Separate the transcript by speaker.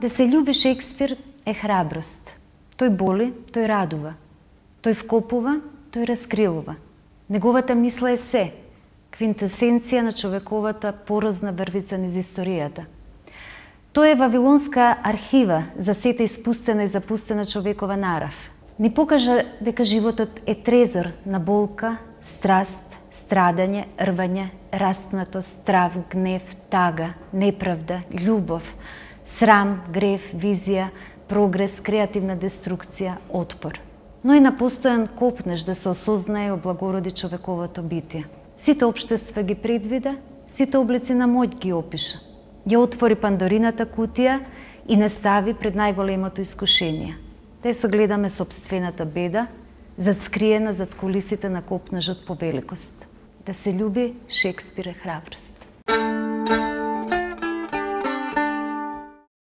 Speaker 1: Да се љуби Шекспир е храброст. Тој боли, тој радува. Тој вкопува, тој раскрилува. Неговата мисла е се, квинтесенција на човековата порозна врвица низ историјата. Тој е вавилонска архива за сета испустена и запустена човекова нарав. Ни покажа дека животот е трезор на болка, страст, страдање, рвање, распнатост, страв, гнев, тага, неправда, љубов, срам, грев, визија, прогрес, креативна деструкција, отпор. Но и на постојан копнеш да се осознае и облагороди човековото битие. Сите општества ги предвида, сите облици на моќ ги опиша. Ја отвори Пандорината кутија и не стави пред најголемото искушение. Да ја согледаме сопствената беда, скриена зад кулисите на копнежот по великост. Да се љуби Шекспир е храброст.